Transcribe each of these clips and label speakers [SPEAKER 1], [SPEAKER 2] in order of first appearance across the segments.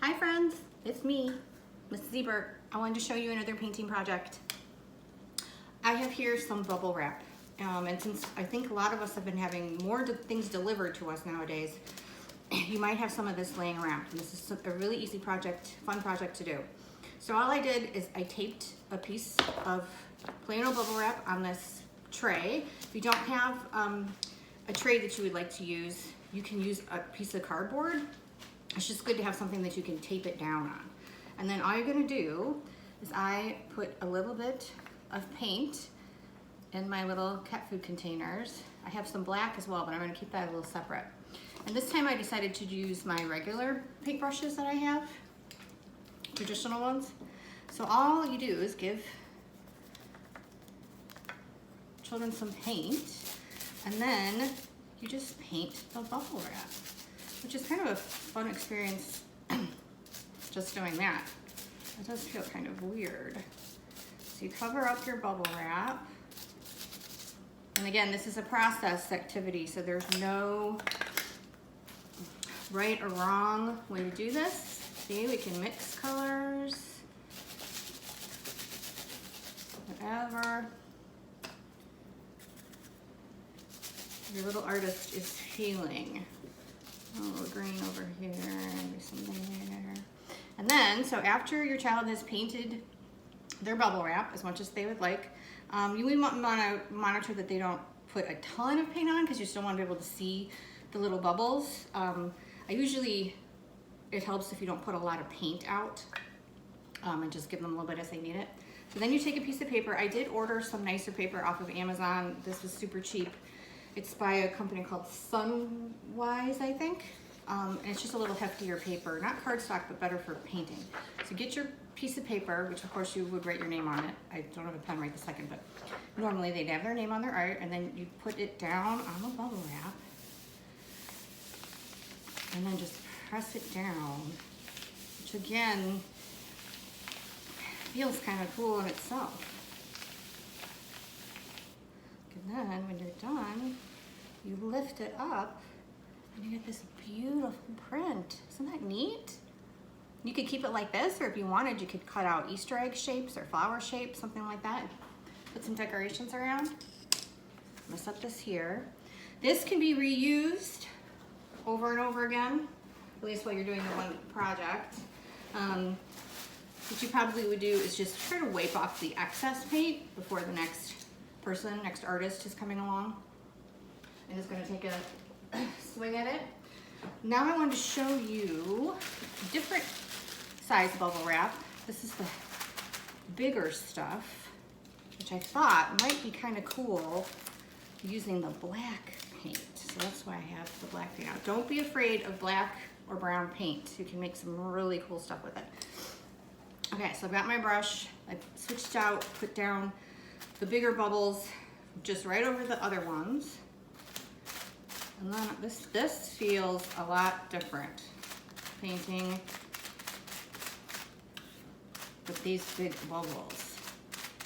[SPEAKER 1] Hi friends, it's me, Mrs. Ebert. I wanted to show you another painting project. I have here some bubble wrap. And since I think a lot of us have been having more things delivered to us nowadays, you might have some of this laying around. And this is a really easy project, fun project to do. So all I did is I taped a piece of plain old bubble wrap on this tray. If you don't have a tray that you would like to use, you can use a piece of cardboard. It's just good to have something that you can tape it down on. And then all you're gonna do is I put a little bit of paint in my little cat food containers. I have some black as well, but I'm gonna keep that a little separate. And this time I decided to use my regular paintbrushes that I have, traditional ones. So all you do is give children some paint, and then you just paint the bubble wrap, which is kind of a fun experience just doing that. It does feel kind of weird. So you cover up your bubble wrap. And again, this is a process activity, so there's no right or wrong way to do this. See, we can mix colors, whatever your little artist is feeling. A little green over here, maybe some there. And then, so after your child has painted their bubble wrap as much as they would like, you would want to monitor that they don't put a ton of paint on because you still want to be able to see the little bubbles. It helps if you don't put a lot of paint out and just give them a little bit as they need it. So then you take a piece of paper. I did order some nicer paper off of Amazon. This was super cheap. It's by a company called Sunwise, I think. And it's just a little heftier paper, not cardstock, but better for painting. So get your piece of paper, which of course you would write your name on it. I don't have a pen right this second, but normally they'd have their name on their art, and then you put it down on the bubble wrap, and then just press it down, which again, feels kind of cool in itself. And then when you're done, you lift it up and you get this beautiful print. Isn't that neat? You could keep it like this, or if you wanted, you could cut out Easter egg shapes or flower shapes, something like that. Put some decorations around. I'm gonna set this here. This can be reused over and over again, at least while you're doing the one project. What you probably would do is just try to wipe off the excess paint before the next artist is coming along and is going to take a swing at it. Now I wanted to show you different size bubble wrap. This is the bigger stuff, which I thought might be kind of cool using the black paint. So that's why I have the black paint out. Don't be afraid of black or brown paint. You can make some really cool stuff with it. Okay, so I've got my brush. I switched out, put down the bigger bubbles just right over the other ones. And then this feels a lot different. Painting with these big bubbles.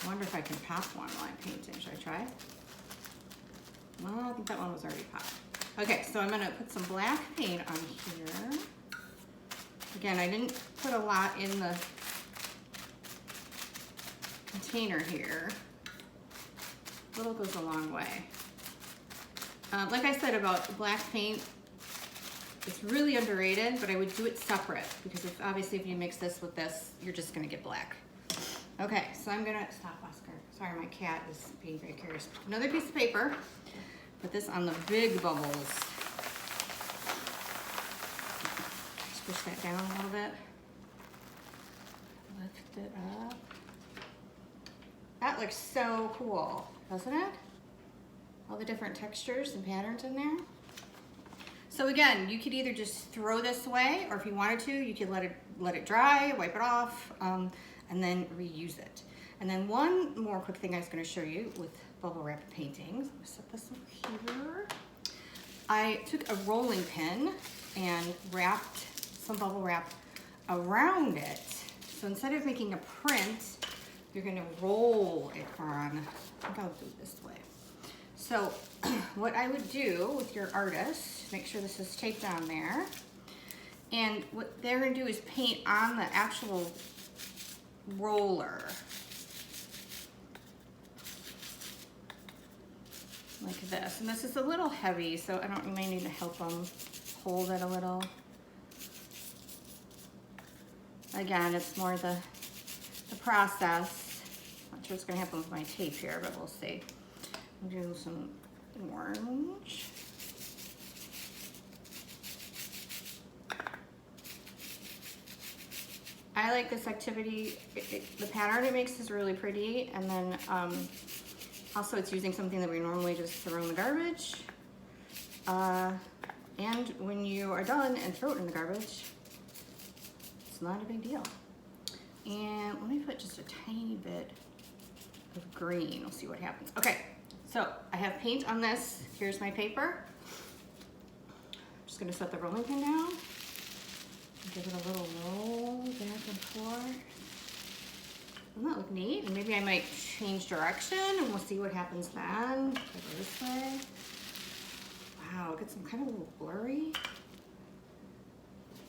[SPEAKER 1] I wonder if I can pop one while I'm painting. Should I try? Well, I think that one was already popped. Okay, so I'm gonna put some black paint on here. Again, I didn't put a lot in the container here. A little goes a long way. Like I said about black paint, it's really underrated, but I would do it separate because obviously if you mix this with this, you're just gonna get black. Okay, so I'm gonna, stop Oscar. Sorry, my cat is being very curious. Another piece of paper, put this on the big bubbles. Just push that down a little bit. Lift it up. That looks so cool, doesn't it? All the different textures and patterns in there. So again, you could either just throw this away, or if you wanted to, you could let it dry, wipe it off, and then reuse it. And then one more quick thing I was going to show you with bubble wrap paintings. I'm going to set this over here. I took a rolling pin and wrapped some bubble wrap around it. So instead of making a print, you're going to roll it on. I think I'll do it this way. So what I would do with your artist, make sure this is taped on there, And what they're gonna do is paint on the actual roller. Like this. And this is a little heavy, so I don't may need to help them hold it a little. Again, it's more the process. Not sure what's gonna happen with my tape here, but we'll see. I'll do some orange. I like this activity. The pattern it makes is really pretty, and then also it's using something that we normally just throw in the garbage. And when you are done and throw it in the garbage, it's not a big deal. And let me put just a tiny bit of green. We'll see what happens. Okay, so I have paint on this. Here's my paper. I'm just gonna set the rolling pin down. Give it a little roll back and forth. Doesn't that look neat? And maybe I might change direction and we'll see what happens then. Go this way. Wow, it gets some kind of a little blurry.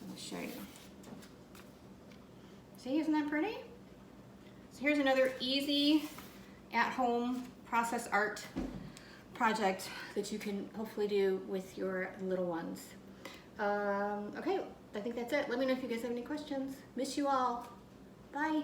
[SPEAKER 1] I'll show you. See, isn't that pretty? So here's another easy at-home process art project that you can hopefully do with your little ones. Okay, I think that's it. Let me know if you guys have any questions. Miss you all. Bye.